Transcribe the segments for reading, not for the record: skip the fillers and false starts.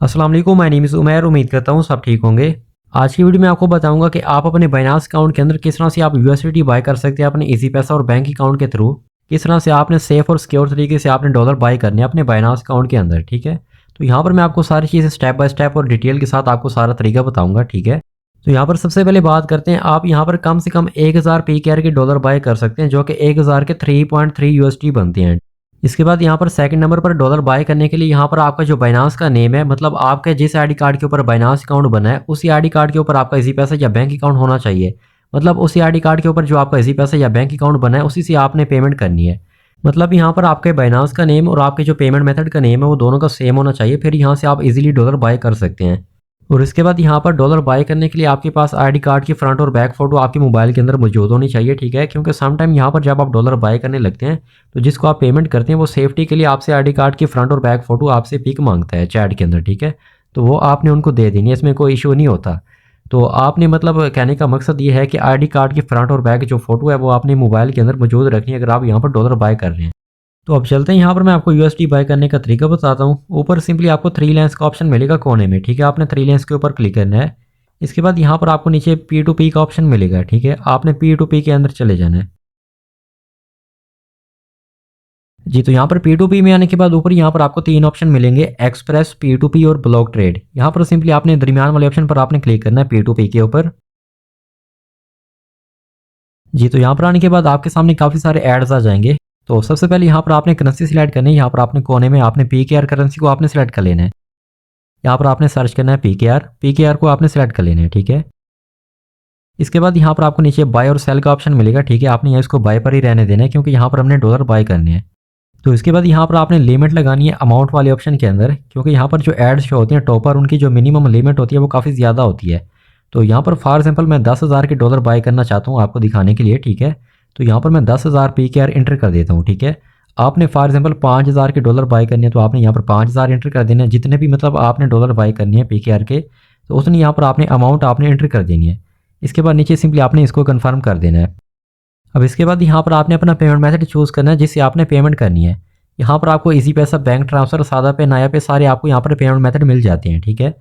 अस्सलाम वालेकुम, my name is Umair. उम्मीद करता हूँ सब ठीक होंगे। आज की वीडियो में आपको बताऊंगा कि आप अपने बाइनांस अकाउंट के अंदर किस तरह से आप यूएसडीटी बाय कर सकते हैं अपने इजी पैसा और बैंक अकाउंट के थ्रू। किस तरह से आपने सेफ और सिक्योर तरीके से आपने डॉलर बाय करने हैं अपने बाइनांस अकाउंट के अंदर, ठीक है। तो यहाँ पर मैं आपको सारी चीज़ें स्टेप बाय स्टेप और डिटेल के साथ आपको सारा तरीका बताऊंगा, ठीक है। तो यहाँ पर सबसे पहले बात करते हैं, आप यहाँ पर कम से कम 1000 PKR के डॉलर बाय कर सकते हैं, जो कि 1000 के 3.3 USD बनते हैं। इसके बाद यहाँ पर सेकंड नंबर पर डॉलर बाय करने के लिए यहाँ पर आपका जो बाइनांस का नेम है, मतलब आपके जिस आईडी कार्ड के ऊपर बाइनांस अकाउंट बना है उसी आईडी कार्ड के ऊपर आपका इजी पैसा या बैंक अकाउंट होना चाहिए। मतलब उसी आईडी कार्ड के ऊपर जो आपका इजी पैसा या बैंक अकाउंट बना है उसी से आपने पेमेंट करनी है। मतलब यहाँ पर आपके बाइनांस का नेम और आपके जो पेमेंट मेथड का नेम है वो दोनों का सेम होना चाहिए, फिर यहाँ से आप इजीली डॉलर बाय कर सकते हैं। और इसके बाद यहाँ पर डॉलर बाय करने के लिए आपके पास आईडी कार्ड की फ्रंट और बैक फोटो आपके मोबाइल के अंदर मौजूद होनी चाहिए, ठीक है। क्योंकि सम टाइम यहाँ पर जब आप डॉलर बाय करने लगते हैं तो जिसको आप पेमेंट करते हैं वो सेफ्टी के लिए आपसे आईडी कार्ड की फ्रंट और बैक फोटो आपसे पिक मांगता है चैट के अंदर, ठीक है। तो वो आपने उनको दे देनी है, इसमें कोई इशू नहीं होता। तो आपने मतलब कहने का मकसद ये है कि आईडी कार्ड की फ्रंट और बैक जो फोटो है वो आपने मोबाइल के अंदर मौजूद रखनी है अगर आप यहाँ पर डॉलर बाय कर रहे हैं। तो अब चलते हैं, यहाँ पर मैं आपको यूएसडी बाय करने का तरीका बताता हूँ। ऊपर सिंपली आपको थ्री लाइन्स का ऑप्शन मिलेगा कोने में, ठीक है। आपने थ्री लाइन्स के ऊपर क्लिक करना है। इसके बाद यहाँ पर आपको नीचे P2P का ऑप्शन मिलेगा, ठीक है। आपने P2P के अंदर चले जाना है जी। तो यहाँ पर P2P में आने के बाद ऊपर यहाँ पर आपको तीन ऑप्शन मिलेंगे, एक्सप्रेस, P2P और ब्लॉक ट्रेड। यहाँ पर सिंपली आपने दरमियान वाले ऑप्शन पर आपने क्लिक करना है P2P के ऊपर जी। तो यहाँ पर आने के बाद आपके सामने काफ़ी सारे एड्स आ जाएंगे। तो सबसे पहले यहाँ पर आपने करेंसी सिलेक्ट करनी है। यहाँ पर आपने कोने में आपने PKR करेंसी को आपने सिलेक्ट कर लेना है। यहाँ पर आपने सर्च करना है PKR को आपने सिलेक्ट कर लेना है, ठीक है। इसके बाद यहाँ पर आपको नीचे बाय और सेल का ऑप्शन मिलेगा, ठीक है। आपने यहाँ इसको बाय पर ही रहने देना है क्योंकि यहाँ पर हमने डॉलर बाय करने हैं। तो इसके बाद यहाँ पर आपने लिमिट लगानी है अमाउंट वाले ऑप्शन के अंदर, क्योंकि यहाँ पर जो एड्स शो होती हैं टॉपर, उनकी जो मिनिमम लिमिट होती है वो काफ़ी ज़्यादा होती है। तो यहाँ पर फॉर एग्जाम्पल मैं 10,000 के डॉलर बाय करना चाहता हूँ आपको दिखाने के लिए, ठीक है। तो यहाँ पर मैं 10,000 PKR इंटर कर देता हूँ, ठीक है। आपने फॉर एग्जाम्पल 5,000 के डॉलर बाय करने हैं तो आपने यहाँ पर 5,000 इंटर कर देने हैं। जितने भी मतलब आपने डॉलर बाय करनी है PKR के, तो उसने यहाँ पर आपने अमाउंट आपने इंटर कर देनी है। इसके बाद नीचे सिंपली आपने इसको कन्फर्म कर देना है। अब इसके बाद यहाँ पर आपने अपना पेमेंट मेथड चूज़ करना है जिससे आपने पेमेंट करनी है। यहाँ पर आपको इजी पैसा, बैंक ट्रांसफ़र, सादा पे, नया पे, सारे आपको यहाँ पर पेमेंट मेथड मिल जाते हैं, ठीक है।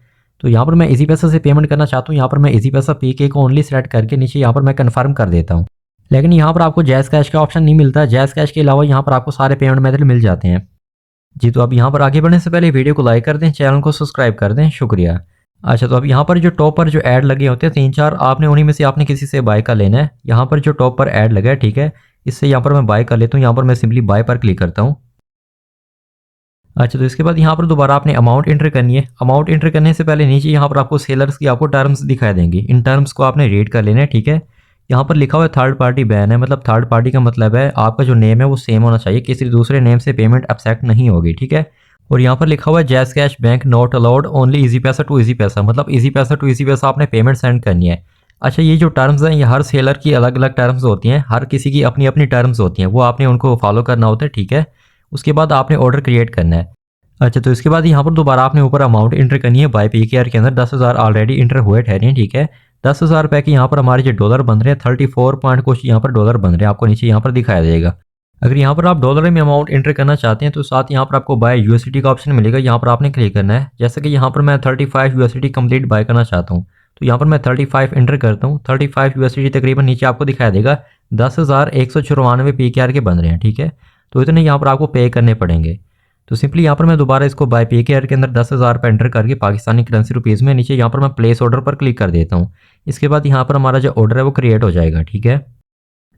तो यहाँ पर मैं इजी पैसा से पेमेंट करना चाहता हूँ। यहाँ पर मैं इजी पैसा PK को ओनली सेलेक्ट करके नीचे यहाँ पर मैं कन्फर्म कर देता हूँ। लेकिन यहाँ पर आपको जैज़ कैश का ऑप्शन नहीं मिलता। जैज़ कैश के अलावा यहाँ पर आपको सारे पेमेंट मेथड मिल जाते हैं जी। तो अब यहाँ पर आगे बढ़ने से पहले वीडियो को लाइक कर दें, चैनल को सब्सक्राइब कर दें, शुक्रिया। अच्छा, तो अब यहाँ पर जो टॉप पर जो ऐड लगे होते हैं 3-4, आपने उन्हीं में से आपने किसी से बाय का लेना है। यहाँ पर जो टॉप पर ऐड लगा है, ठीक है, इससे यहाँ पर मैं बाय कर लेता हूँ। यहाँ पर मैं सिंपली बाय पर क्लिक करता हूँ। अच्छा, तो इसके बाद यहाँ पर दोबारा आपने अमाउंट इंटर करनी है। अमाउंट इंटर करने से पहले नीचे यहाँ पर आपको सेलर्स की आपको टर्म्स दिखाई देंगी। इन टर्म्स को आपने रीड कर लेना है, ठीक है। यहाँ पर लिखा हुआ है थर्ड पार्टी बैन है, मतलब थर्ड पार्टी का मतलब है आपका जो नेम है वो सेम होना चाहिए, किसी दूसरे नेम से पेमेंट एक्सेप्ट नहीं होगी, ठीक है। और यहाँ पर लिखा हुआ है jazz cash bank not allowed, only easy पैसा टू इजी पैसा, मतलब इजी पैसा टू इजी पैसा आपने पेमेंट सेंड करनी है। अच्छा, ये जो टर्म्स हैं ये हर सेलर की अलग अलग टर्म्स होती हैं, हर किसी की अपनी अपनी टर्म्स होती हैं, वो आपने उनको फॉलो करना होता है, ठीक है। उसके बाद आपने ऑर्डर क्रिएट करना है। अच्छा, तो इसके बाद यहाँ पर दोबारा आपने ऊपर अमाउंट इंटर करनी है। बाय PKR के अंदर 10,000 ऑलरेडी इंटर हुए ठहरे हैं, ठीक है। 10,000 रुपये के यहाँ पर हमारे जो डॉलर बन रहे हैं 34 पॉइंट कुछ यहाँ पर डॉलर बन रहे हैं, आपको नीचे यहाँ पर दिखाया जाएगा। अगर यहाँ पर आप डॉलर में अमाउंट इंटर करना चाहते हैं तो साथ यहाँ पर आपको बाय USD का ऑप्शन मिलेगा, यहाँ पर आपने क्लिक करना है। जैसे कि यहाँ पर मैं 35 USD कंप्लीट बाय करना चाहता हूँ, तो यहाँ पर मैं 35 इंटर करता हूँ। 35 USD तकरीबन नीचे आपको दिखाया देगा 10,194 PKR के बन रहे हैं, ठीक है। तो इतने यहाँ पर आपको पे करने पड़ेंगे। तो सिंपली यहाँ पर मैं दोबारा इसको बाय PKR के अंदर 10,000 रुपये एंटर करके पाकिस्तानी करेंसी रुपीज़ में नीचे यहाँ पर मैं प्लेस ऑर्डर पर क्लिक कर देता हूँ। इसके बाद यहाँ पर हमारा जो ऑर्डर है वो क्रिएट हो जाएगा, ठीक है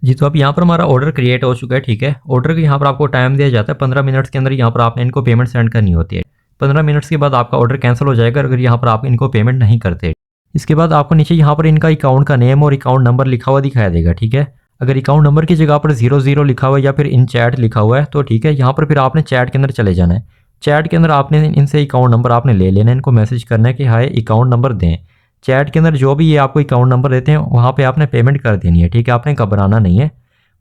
जी। तो अब यहाँ पर हमारा ऑर्डर क्रिएट हो चुका है, ठीक है। ऑर्डर के यहाँ पर आपको टाइम दिया जाता है 15 मिनट्स के अंदर यहाँ पर आपने इनको पेमेंट सेंड करनी होती है। 15 मिनट्स के बाद आपका ऑर्डर कैंसिल हो जाएगा अगर यहाँ पर आप इनको पेमेंट नहीं करते। इसके बाद आपको नीचे यहाँ पर इनका अकाउंट का नेम और अकाउंट नंबर लिखा हुआ दिखाया देगा, ठीक है। अगर अकाउंट नंबर की जगह पर 00 लिखा हुआ है या फिर इन चैट लिखा हुआ है तो ठीक है, यहाँ पर फिर आपने चैट के अंदर चले जाना है। चैट के अंदर आपने इनसे अकाउंट नंबर आपने ले लेना है, इनको मैसेज करना है कि हाय अकाउंट नंबर दें। चैट के अंदर जो भी ये आपको अकाउंट नंबर देते हैं वहाँ पे आपने पेमेंट कर देनी है, ठीक है। आपने घबराना नहीं है।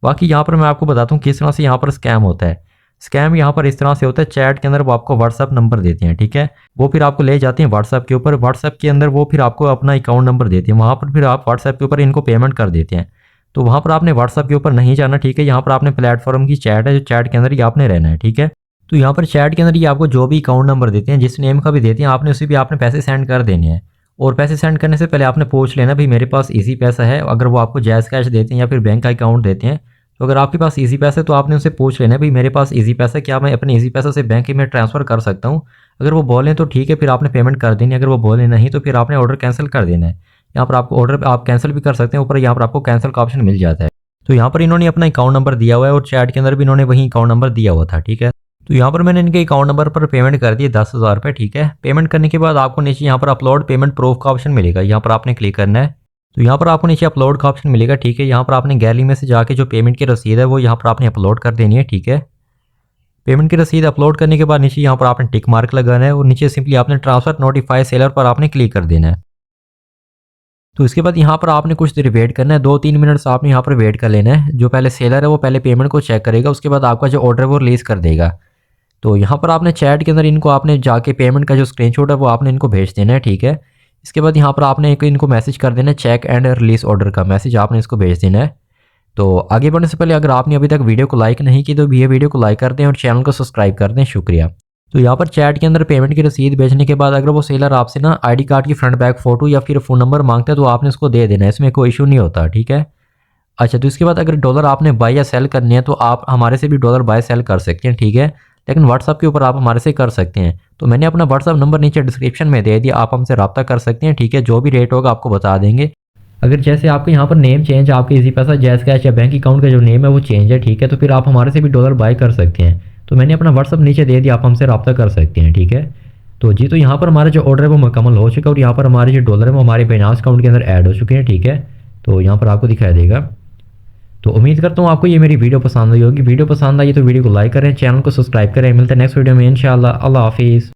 बाकी यहाँ पर मैं आपको बताता हूँ किस तरह से यहाँ पर स्कैम होता है। स्कैम यहाँ पर इस तरह से होता है, चैट के अंदर वो आपको व्हाट्सअप नंबर देते हैं, ठीक है। वो फिर आपको ले जाते हैं व्हाट्सअप के ऊपर। व्हाट्सअप के अंदर वो फिर आपको अपना अकाउंट नंबर देते हैं, वहाँ पर फिर आप व्हाट्सअप के ऊपर इनको पेमेंट कर देते हैं। तो वहाँ पर आपने व्हाट्सअप के ऊपर नहीं जाना, ठीक है। यहाँ पर आपने प्लेटफॉर्म की चैट है, जो चैट के अंदर ही आपने रहना है, ठीक है। तो यहाँ पर चैट के अंदर ये आपको जो भी अकाउंट नंबर देते हैं, जिस नेम का भी देते हैं, आपने उसी पे आपने पैसे सेंड कर देने हैं। और पैसे सेंड करने से पहले आपने पूछ लेना भाई मेरे पास इजी पैसा है। अगर वो आपको जैज़ कैश देते हैं या फिर बैंक का अकाउंट देते हैं, तो अगर आपके पास इजी पैसा है तो आपने उनसे पूछ लेना भाई मेरे पास इजी पैसा है, क्या मैं अपने इजी पैसा से बैंक में ट्रांसफ़र कर सकता हूँ। अगर वो बोलें तो ठीक है, फिर आपने पेमेंट कर देनी है। अगर वो बोले नहीं तो फिर आपने ऑर्डर कैंसिल कर देना है। यहाँ पर आपको ऑर्डर आप कैंसिल भी कर सकते हैं, ऊपर यहाँ पर आपको कैंसिल का ऑप्शन मिल जाता है। तो यहाँ पर इन्होंने अपना अकाउंट नंबर दिया हुआ है और चैट के अंदर भी इन्होंने वही अकाउंट नंबर दिया हुआ था, ठीक है। तो यहाँ पर मैंने इनके अकाउंट नंबर पर पेमेंट कर दी 10,000 रुपये, ठीक है। पेमेंट करने के बाद आपको नीचे यहाँ पर अपलोड पेमेंट प्रूफ का ऑप्शन मिलेगा, यहाँ पर आपने क्लिक करना है। तो यहाँ पर आपको नीचे अपलोड का ऑप्शन मिलेगा, ठीक है। यहाँ पर आपने गैलरी में से जाके जो पेमेंट की रसीद है वो यहाँ पर आपने अपलोड कर देनी है, ठीक है। पेमेंट की रसीद अपलोड करने के बाद नीचे यहाँ पर आपने टिक मार्क लगाना है और नीचे सिंपली आपने ट्रांसफर नोटिफाई सेलर पर आपने क्लिक कर देना है। तो इसके बाद यहाँ पर आपने कुछ देर वेट करना है, 2-3 मिनट्स आपने यहाँ पर वेट कर लेना है। जो पहले सेलर है वो पहले पेमेंट को चेक करेगा, उसके बाद आपका जो ऑर्डर है वो रिलीज़ कर देगा। तो यहाँ पर आपने चैट के अंदर इनको आपने जाके पेमेंट का जो स्क्रीनशॉट है वो आपने इनको भेज देना है, ठीक है। इसके बाद यहाँ पर आपने इनको मैसेज कर देना है, चेक एंड रिलीज़ ऑर्डर का मैसेज आपने इसको भेज देना है। तो आगे बढ़ने से पहले अगर आपने अभी तक वीडियो को लाइक नहीं की तो ये वीडियो को लाइक कर दें और चैनल को सब्सक्राइब कर दें, शुक्रिया। तो यहाँ पर चैट के अंदर पेमेंट की रसीद भेजने के बाद अगर वो सेलर आपसे ना आईडी कार्ड की फ्रंट बैक फ़ोटो या फिर फ़ोन नंबर मांगता है तो आपने उसको दे देना है, इसमें कोई इशू नहीं होता, ठीक है। अच्छा, तो इसके बाद अगर डॉलर आपने बाय या सेल करने हैं तो आप हमारे से भी डॉलर बाय सेल कर सकते हैं, ठीक है। लेकिन व्हाट्सअप के ऊपर आप हमारे से कर सकते हैं। तो मैंने अपना व्हाट्सअप नंबर नीचे डिस्क्रिप्शन में दे दिया, आप हमसे रब्ता कर सकते हैं, ठीक है। जो भी रेट होगा आपको बता देंगे। अगर जैसे आपके यहाँ पर नेम चेंज, आपके इजी पैसा, जैज़ कैश या बैंक अकाउंट का जो नेम है वो चेंज है, ठीक है, तो फिर आप हमारे से भी डॉलर बाय कर सकते हैं। तो मैंने अपना व्हाट्सअप नीचे दे दिया, आप हमसे रब्ता कर सकते हैं, ठीक है। तो जी, तो यहाँ पर हमारा जो ऑर्डर है वो मुकम्मल हो चुका है और यहाँ पर हमारे जो डॉलर है वो हमारे बाइनेंस अकाउंट के अंदर ऐड हो चुके हैं, ठीक है। तो यहाँ पर आपको दिखाई देगा। तो उम्मीद करता हूँ आपको ये मेरी वीडियो पसंद आई होगी। वीडियो पसंद आई तो वीडियो को लाइक करें, चैनल को सब्सक्राइब करें। मिलते हैं नेक्स्ट वीडियो में इंशाल्लाह। अल्लाह हाफिज़।